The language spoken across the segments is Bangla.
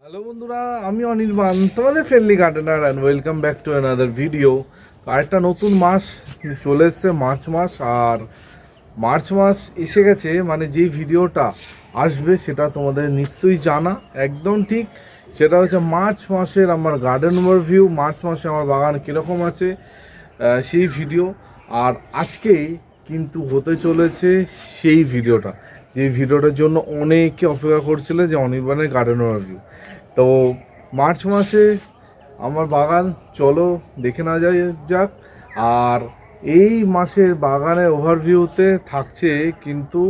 হ্যালো বন্ধুরা, আমি অনির্বাণ, তোমাদের friendly gardener and welcome back to another video. আরেকটা নতুন মাস চলে এসছে, মার্চ মাস। আর মার্চ মাস এসে গেছে মানে যেই ভিডিওটা আসবে সেটা তোমাদের নিশ্চয়ই জানা, একদম ঠিক। সেটা হচ্ছে মার্চ মাসের আমার গার্ডেন ওভারভিউ, মার্চ মাসে আমার বাগান কীরকম আছে সেই ভিডিও। আর আজকে কিন্তু হতে চলেছে সেই ভিডিওটা, যে ভিডিওটার জন্য অনেকে অপেক্ষা করছিল, যে অনির্বাণের গার্ডেন ওভারভিউ। তো মার্চ মাসে আমার বাগান চলো দেখে না যাক। আর এই মাসের বাগানের ওভারভিউতে থাকছে কিন্তু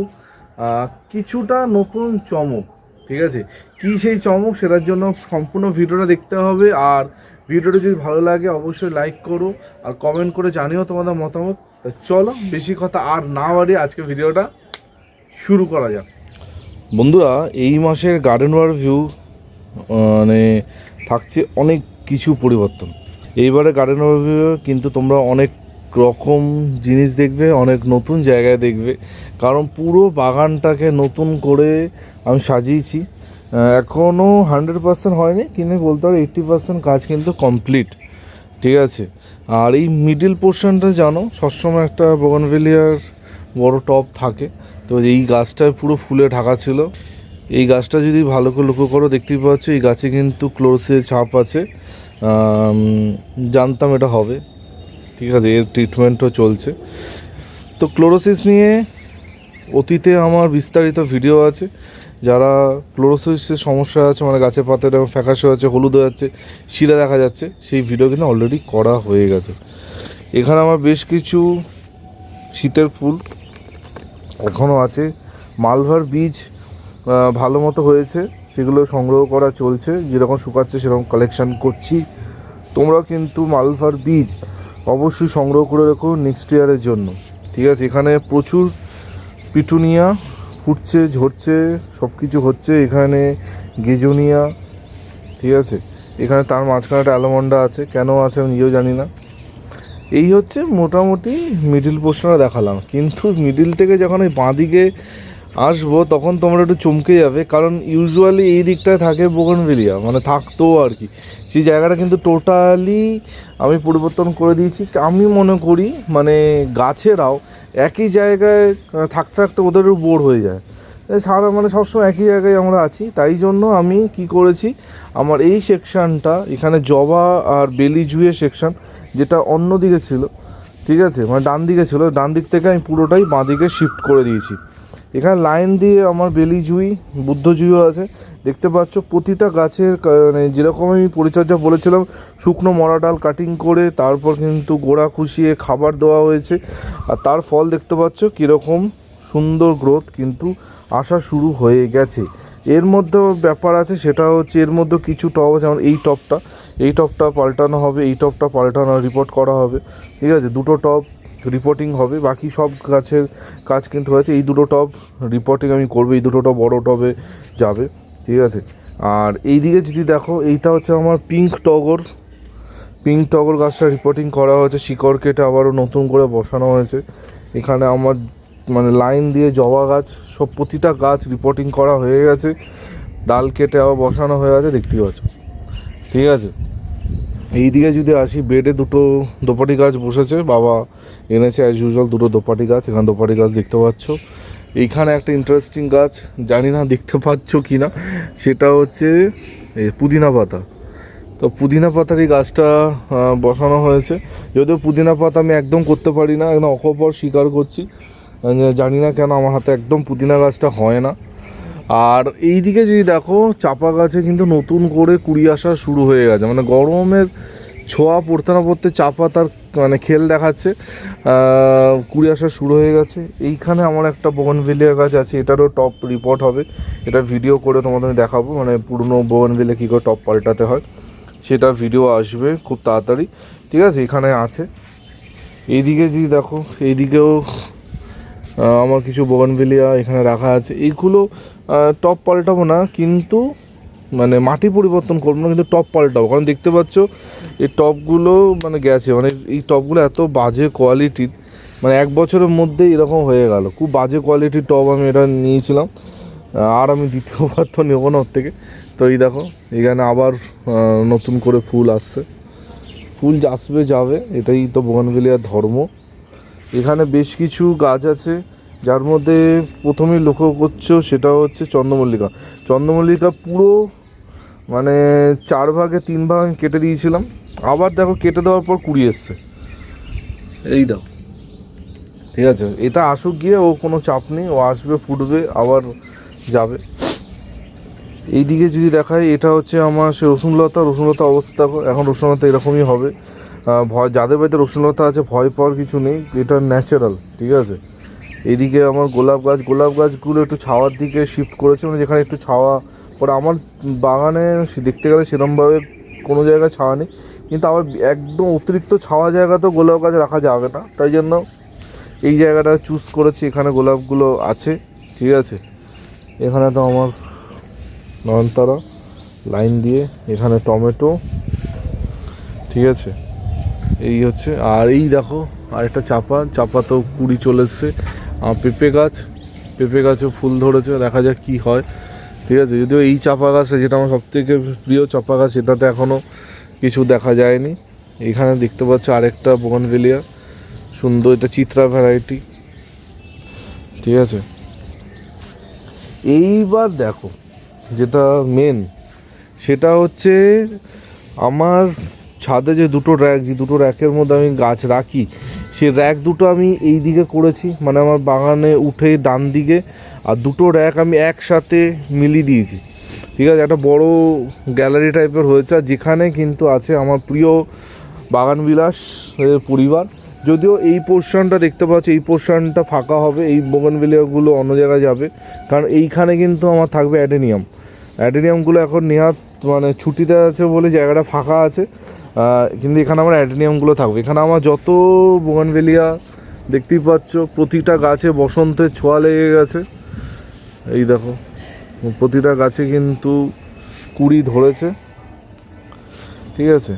কিছুটা নতুন চমক, ঠিক আছে? কী সেই চমক, সেটার জন্য সম্পূর্ণ ভিডিওটা দেখতে হবে। আর ভিডিওটা যদি ভালো লাগে অবশ্যই লাইক করো আর কমেন্ট করে জানিও তোমাদের মতামত। তো চলো বেশি কথা আর না বাড়িয়ে আজকে ভিডিওটা শুরু করা যাক। বন্ধুরা, এই মাসের গার্ডেন ওভারভিউ মানে থাকছে অনেক কিছু পরিবর্তন। এইবারে গার্ডেন ওভারভিউ কিন্তু তোমরা অনেক রকম জিনিস দেখবে, অনেক নতুন জায়গায় দেখবে, কারণ পুরো বাগানটাকে নতুন করে আমি সাজিয়েছি। এখনও 100% হয়নি, কিন্তু বলতে পারো 80% কাজ কিন্তু কমপ্লিট, ঠিক আছে? আর এই মিডিল পোর্শনটা জানো সবসময় একটা বোগানভেলিয়ার বড় টব থাকে, তো এই গাছটায় পুরো ফুলে ঢাকা ছিল। এই গাছটা যদি ভালো করে লক্ষ্য করো দেখতেই পাচ্ছ, এই গাছে কিন্তু ক্লোরোসিসের ছাপ আছে। জানতাম এটা হবে, ঠিক আছে, এর ট্রিটমেন্টও চলছে। তো ক্লোরোসিস নিয়ে অতীতে আমার বিস্তারিত ভিডিও আছে। যারা ক্লোরোসিসের সমস্যা আছে, মানে গাছের পাতা এবং ফ্যাকাশে হচ্ছে, হলুদ হয়ে যাচ্ছে, শিরা দেখা যাচ্ছে, সেই ভিডিও কিন্তু অলরেডি করা হয়ে গেছে। এখানে আমার বেশ কিছু শীতের ফুল এখনও আছে। মালভার বীজ ভালো মতো হয়েছে, সেগুলো সংগ্রহ করা চলছে, যেরকম শুকাচ্ছে সেরকম কালেকশান করছি। তোমরা কিন্তু মালভার বীজ অবশ্যই সংগ্রহ করে রেখো নেক্সট ইয়ারের জন্য, ঠিক আছে? এখানে প্রচুর পিটুনিয়া ফুটছে, ঝরছে, সব কিছু হচ্ছে। এখানে গেজোনিয়া, ঠিক আছে? এখানে তার মাঝখানে একটা অ্যালমন্ডা আছে, কেন আছে আমি নিজেও জানি না। এই হচ্ছে মোটামুটি মিডিল পোর্শনটা দেখালাম, কিন্তু মিডিল থেকে যখন এই বাঁদিকে আসবো তখন তোমরা একটু চমকে যাবে, কারণ ইউজুয়ালি এই দিকটায় থাকে বোগানভেলিয়া, মানে থাকতো আর কি। সেই জায়গাটা কিন্তু টোটালি আমি পরিবর্তন করে দিয়েছি। আমি মনে করি মানে গাছেরাও একই জায়গায় থাকতে থাকতে ওদেরও বোর হয়ে যায়, সারা মানে সবসময় একই জায়গায় আমরা আছি। তাই জন্য আমি কি করেছি, আমার এই সেকশানটা এখানে জবা আর বেলি জুঁয়ে সেকশান, যেটা অন্য দিকে ছিল, ঠিক আছে, মানে ডান দিকে ছিল, ডান দিক থেকে আমি পুরোটাই বাঁ দিকে শিফট করে দিয়েছি। এখানে লাইন দিয়ে আমার বেলি জুঁই, বুদ্ধ জুঁইও আছে, দেখতে পাচ্ছ। প্রতিটা গাছের মানে যেরকম আমি পরিচর্যা বলেছিলাম, শুকনো মরা ডাল কাটিং করে তারপর কিন্তু গোড়া খুশিয়ে খাবার দেওয়া হয়েছে। আর তার ফল দেখতে পাচ্ছ কীরকম সুন্দর গ্রোথ কিন্তু আসা শুরু হয়ে গেছে। এর মধ্যেও ব্যাপার আছে, সেটা হচ্ছে এর মধ্যে কিছু টব, যেমন এই টবটা পাল্টানো হবে, এই টবটা পাল্টানো রিপোর্ট করা হবে, ঠিক আছে? দুটো টব রিপোর্টিং হবে, বাকি সব গাছের কাজ কিন্তু হয়েছে। এই দুটো টব রিপোর্টিং আমি করবো, এই দুটো টব বড়ো টবে যাবে, ঠিক আছে? আর এই দিকে যদি দেখো, এইটা হচ্ছে আমার পিঙ্ক টগর গাছটা রিপোর্টিং করা হয়েছে, শিকড় কেটে আবারও নতুন করে বসানো হয়েছে। এখানে আমার মানে লাইন দিয়ে জবা গাছ, সব প্রতিটা গাছ রিপোর্টিং করা হয়ে গেছে, ডাল কেটে আবার বসানো হয়ে গেছে, দেখতেই পাচ্ছ, ঠিক আছে? এই দিকে যদি আসি, বেডে দুটো দোপাটি গাছ বসেছে, বাবা এনেছে অ্যাজ ইউজুয়াল দুটো দোপাটি গাছ। এখানে দোপাটি গাছ দেখতে পাচ্ছ। এইখানে একটা ইন্টারেস্টিং গাছ, জানি না দেখতে পাচ্ছ কি না, সেটা হচ্ছে পুদিনা পাতা। তো পুদিনা পাতার এই গাছটা বসানো হয়েছে। যদিও পুদিনা পাতা আমি একদম করতে পারি না, একদম অকপর স্বীকার করছি, জানি না কেন আমার হাতে একদম পুদিনা গাছটা হয় না। আর এই দিকে যদি দেখো, চাপা গাছে কিন্তু নতুন করে কুড়ি আসা শুরু হয়ে গেছে, মানে গরমের ছোঁয়া পড়তে না পড়তে চাপা তার মানে খেল দেখাচ্ছে, কুড়ি আসা শুরু হয়ে গেছে। এইখানে আমার একটা বোগানভেলিয়া গাছ আছে, এটারও টপ রিপোর্ট হবে, এটা ভিডিও করে তোমাদের দেখাবো, মানে পুরনো বোগানভেলিয়া কী করে টপ পাল্টাতে হয় সেটা ভিডিও আসবে খুব তাড়াতাড়ি, ঠিক আছে? এখানে আছে। এইদিকে যদি দেখো, এইদিকেও আমার কিছু বোগানভেলিয়া এখানে রাখা আছে। এইগুলো টপ পাল্টাবো না, কিন্তু মানে মাটি পরিবর্তন করবো না, কিন্তু টপ পাল্টাবো, কারণ দেখতে পাচ্ছ এই টপগুলো মানে গেছে, মানে এই টপগুলো এত বাজে কোয়ালিটির, মানে এক বছরের মধ্যে এরকম হয়ে গেল। খুব বাজে কোয়ালিটির টপ আমি এটা নিয়েছিলাম, আর আমি দ্বিতীয়বার তো নেবো না ওর থেকে। তো তো এই দেখো এখানে আবার নতুন করে ফুল আসছে, ফুল আসবে যাবে, এটাই তো বোগানভেলিয়ার ধর্ম। এখানে বেশ কিছু গাছ আছে, যার মধ্যে প্রথমেই লক্ষ্য করছো সেটা হচ্ছে চন্দ্রমল্লিকা। চন্দ্রমল্লিকা পুরো মানে 4 ভাগে 3 ভাগ আমি কেটে দিয়েছিলাম, আবার দেখো কেটে দেওয়ার পর কুড়ি এসছে, এই দাও। ঠিক আছে, এটা আসুক গিয়ে, ও কোনো চাপ নেই, ও আসবে ফুটবে আবার যাবে। এইদিকে যদি দেখায়, এটা হচ্ছে আমার সে রসুনলতা অবস্থা দেখো, এখন রসুনলতা এরকমই হবে। ভয়, যাদের বাড়িতে রসুনলতা আছে ভয় পাওয়ার কিছু নেই, এটা ন্যাচারাল। ঠিক আছে, এইদিকে আমার গোলাপ গাছগুলো একটু ছাওয়ার দিকে শিফট করেছে, মানে যেখানে একটু ছাওয়া পরে। আমার বাগানে দেখতে গেলে সেরকমভাবে কোনো জায়গায় ছাওয়া নেই, কিন্তু আবার একদম অতিরিক্ত ছাওয়া জায়গা তো গোলাপ গাছ রাখা যাবে না, তাই জন্য এই জায়গাটা চুজ করেছি, এখানে গোলাপগুলো আছে। ঠিক আছে, এখানে তো আমার নয়নতারা লাইন দিয়ে, এখানে টমেটো। ঠিক আছে, এই হচ্ছে। আর এই দেখো আরেকটা চাপা তো কুড়ি চলে এসছে। আর পেঁপে গাছেও ফুল ধরেছে, দেখা যাক কি হয়। ঠিক আছে, যদিও এই চাপা গাছটা যেটা আমার সবথেকে প্রিয় চাপা গাছ, সেটাতে এখনও কিছু দেখা যায়নি। এখানে দেখতে পাচ্ছি আরেকটা বোগানভেলিয়া, সুন্দর, এটা চিত্রা ভ্যারাইটি। ঠিক আছে, এইবার দেখো যেটা মেন, সেটা হচ্ছে আমার ছাদে যে দুটো র্যাকের মধ্যে আমি গাছ রাখি, সে র্যাক দুটো আমি এই দিকে করেছি, মানে আমার বাগানে উঠে ডান দিকে, আর দুটো র্যাক আমি একসাথে মিলিয়ে দিয়েছি। ঠিক আছে, একটা বড় গ্যালারি টাইপের হয়েছে, আর যেখানে কিন্তু আছে আমার প্রিয় বাগানবিলাস পরিবার। যদিও এই পোর্শনটা দেখতে পাচ্ছি, এই পোর্শনটা ফাঁকা হবে, এই বোগানভিলিয়াগুলো অন্য জায়গায় যাবে, কারণ এইখানে কিন্তু আমার থাকবে অ্যাডেনিয়ামগুলো এখন নেহাত মানে ছুটিতে আছে বলে জায়গাটা ফাঁকা আছে, কিন্তু এখানে আমার অ্যাডেনিয়ামগুলো থাকবে। এখানে আমার যত বোগানভেলিয়া দেখতেই পাচ্ছ, প্রতিটা গাছে বসন্তের ছোঁয়া লেগে গেছে। এই দেখো প্রতিটা গাছে কিন্তু কুড়ি ধরেছে। ঠিক আছে,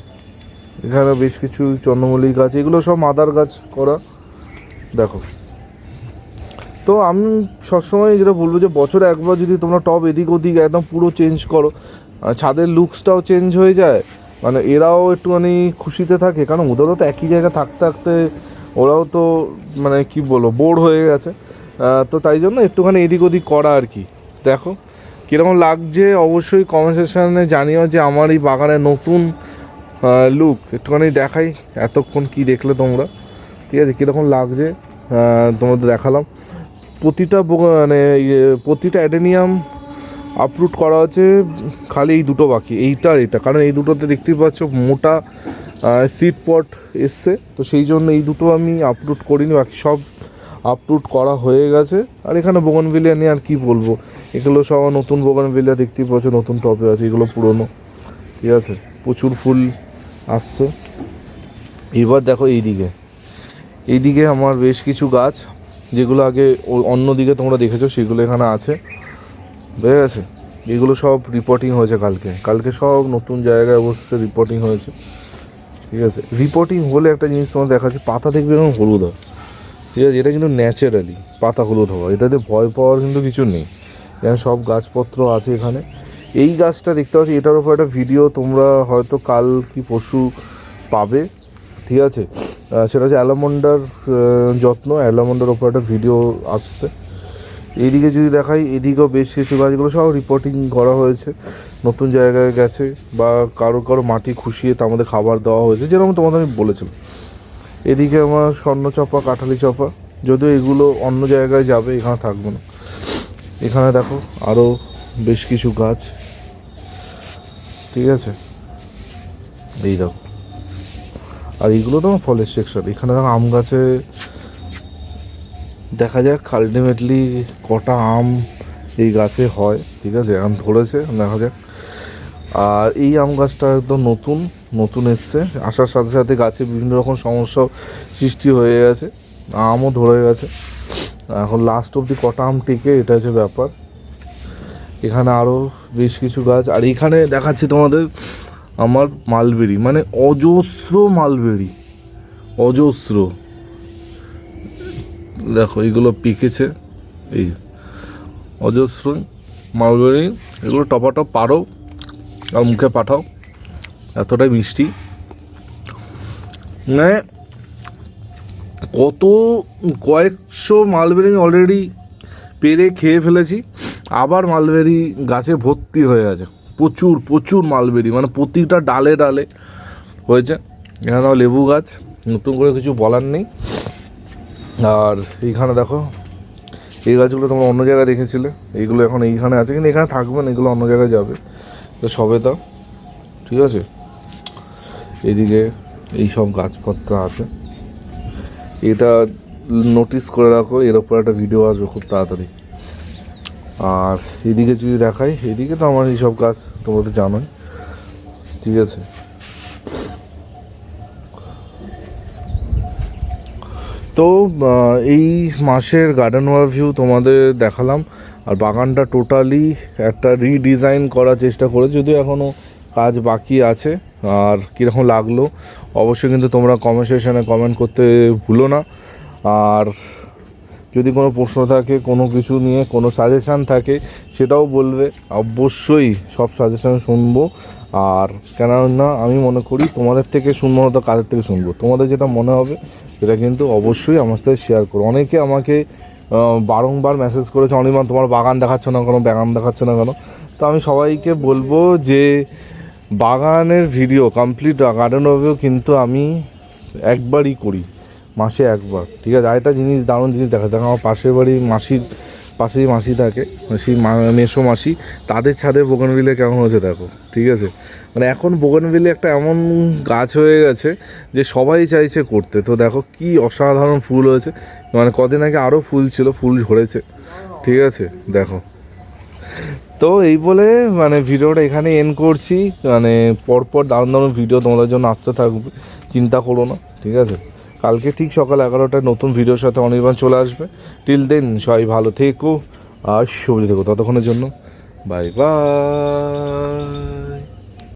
এখানে বেশ কিছু চন্দ্রমল্লিকা গাছ, এগুলো সব মাদার গাছ করা। দেখো, তো আমি সবসময় যেটা বলবো যে বছরে একবার যদি তোমরা টব এদিক ওদিক একদম পুরো চেঞ্জ করো, ছাদের লুকসটাও চেঞ্জ হয়ে যায়, মানে এরাও একটুখানি খুশিতে থাকে, কারণ ওদেরও তো একই জায়গায় থাকতে থাকতে ওরাও তো মানে কি বলবো বোর হয়ে গেছে। তো তাই জন্য একটুখানি এদিক ওদিক করা আর কি। দেখো কীরকম লাগছে অবশ্যই কমেন্ট সেকশানে জানিও, যে আমার এই বাগানের নতুন লুক একটুখানি দেখাই, এতক্ষণ কি দেখলে তোমরা। ঠিক আছে, কীরকম লাগছে তোমাদের দেখালাম। প্রতিটা মানে প্রতিটা অ্যাডেনিয়াম আপরুট করা হচ্ছে, খালি এই দুটো বাকি, এইটা আর এটা, কারণ এই দুটোতে দেখতেই পাচ্ছ মোটা সিড পট এসছে, তো সেই জন্য এই দুটো আমি আপরুট করিনি, বাকি সব আপরুট করা হয়ে গেছে। আর এখানে বোগানভেলিয়া নিয়ে আর কি বলবো, এগুলো সব নতুন বোগানভেলিয়া দেখতেই পাচ্ছ, নতুন টবে আছে, এগুলো পুরনো। ঠিক আছে, প্রচুর ফুল আসছে। এবার দেখো এইদিকে আমার বেশ কিছু গাছ, যেগুলো আগে অন্য দিকে তোমরা দেখেছো, সেগুলো এখানে আছে। বুঝে গেছে, এগুলো সব রিপোর্টিং হয়েছে কালকে সব নতুন জায়গায় বসে রিপোর্টিং হয়েছে। ঠিক আছে, রিপোর্টিং হলে একটা জিনিস তোমার দেখাচ্ছে, পাতা দেখবে এরকম হলুদ হয়। ঠিক আছে, এটা কিন্তু ন্যাচারালি পাতা হলুদ হওয়া, এটাতে ভয় পাওয়ার কিন্তু কিছু নেই, এখানে সব গাছপত্র আছে। এখানে এই গাছটা দেখতে পাচ্ছি, এটার উপর একটা ভিডিও তোমরা হয়তো কাল কি পরশু পাবে। ঠিক আছে, সেটা হচ্ছে অ্যালামন্ডার যত্ন, অ্যালামন্ডার ওপর একটা ভিডিও আসছে। এইদিকে যদি দেখাই, এদিকেও বেশ কিছু গাছগুলো সব রিপোর্টিং করা হয়েছে, নতুন জায়গায় গেছে, বা কারো মাটি খুশিয়ে তা আমাদের খাবার দেওয়া হয়েছে, যেরকম তোমাদের আমি বলেছিলাম। এদিকে আমার স্বর্ণচাপা, কাঠালি চাপা, যদিও এগুলো অন্য জায়গায় যাবে, এখানে থাকবে না। এখানে দেখো আরও বেশ কিছু গাছ। ঠিক আছে, এই দেখো, আর এইগুলো তো আমার ফলের সেকশন। এখানে দেখো আম গাছে, দেখা যাক আলটিমেটলি কটা আম এই গাছে হয়। ঠিক আছে, আম ধরেছে, দেখা যাক। আর এই আম গাছটা একদম নতুন এসছে, আসার সাথে সাথে গাছে বিভিন্ন রকম সমস্যা সৃষ্টি হয়ে গেছে, আমও ধরে গেছে। এখন লাস্ট অবধি কটা আম টিকে, এটা হচ্ছে ব্যাপার। এখানে আরও বেশ কিছু গাছ, আর এখানে দেখাচ্ছি তোমাদের আমার মালবেরি, মানে অজস্র দেখো, এইগুলো পেকেছে, এই অজস্র মালবেরি, এগুলো টপাটপ পারো, আর মুখে পাঠাও, এতটাই মিষ্টি। মানে কয়েকশো মালবেরি আমি অলরেডি পেরে খেয়ে ফেলেছি, আবার মালবেরি গাছে ভর্তি হয়ে আছে, প্রচুর প্রচুর মালবেরি, মানে প্রতিটা ডালে ডালে হয়েছে। এখানেও লেবু গাছ, নতুন করে কিছু বলার নেই। আর এইখানে দেখো, এই গাছগুলো তোমরা অন্য জায়গায় দেখেছিলে, এইগুলো এখন এইখানে আছে, কিন্তু এখানে থাকবে না, এগুলো অন্য জায়গায় যাবে। তো সবেদা, ঠিক আছে। এদিকে এই সব গাছপত্র আছে, এটা নোটিস করে রাখো, এর ওপর একটা ভিডিও আসবে খুব তাড়াতাড়ি। আর এদিকে যদি দেখাই, এদিকে তো আমার এইসব গাছ তোমরা তো জানোই, ঠিক আছে। তো এই মাসের গার্ডেন ওভারভিউ তোমাদের দেখালাম। আর বাগানটা টোটালি একটা রিডিজাইন করার চেষ্টা করে, যদিও এখনও কাজ বাকি আছে। আর কীরকম লাগলো অবশ্যই কিন্তু তোমরা কমেন্ট সেকশনে কমেন্ট করতে ভুলো না। আর যদি কোনো প্রশ্ন থাকে, কোনো কিছু নিয়ে কোনো সাজেশান থাকে, সেটাও বলবে, অবশ্যই সব সাজেশান শুনবো। আর কেননা আমি মনে করি তোমাদের থেকে শুনবো না তো কাদের থেকে শুনবো, তোমাদের যেটা মনে হবে সেটা কিন্তু অবশ্যই আমার সাথে শেয়ার করো। অনেকে আমাকে বারংবার মেসেজ করেছে, অনির্বাণ তোমার বাগান দেখাচ্ছ না কেন, বাগান দেখাচ্ছ না কেন। তো আমি সবাইকে বলবো যে বাগানের ভিডিও, কমপ্লিট গার্ডেন ওভারভিউ কিন্তু আমি একবারই করি, মাসে একবার, ঠিক আছে। আরেকটা জিনিস, দারুণ জিনিস দেখো, আমার পাশের বাড়ি মাসির পাশেই মাসি থাকে, সেই মেসো মাসি, তাদের ছাদে বোগানভিলে কেমন হয়েছে দেখো, ঠিক আছে। মানে এখন বোগানভিলে একটা এমন গাছ হয়ে গেছে যে সবাই চাইছে করতে। তো দেখো কি অসাধারণ ফুল হয়েছে, মানে কদিন আগে আরও ফুল ছিল, ফুল ঝরেছে, ঠিক আছে, দেখো। তো এই বলে মানে ভিডিওটা এখানে এন্ড করছি। মানে পরপর দারুণ দারুণ ভিডিও তোমাদের জন্য আসতে থাকবে, চিন্তা করো না, ঠিক আছে। কালকে ঠিক সকাল 11টায় নতুন ভিডিওর সাথে অনির্বাণ চলে আসবে। টিল দেন সবাই ভালো থেকো আর শুভ থেকো, ততক্ষণের জন্য বাই বাই।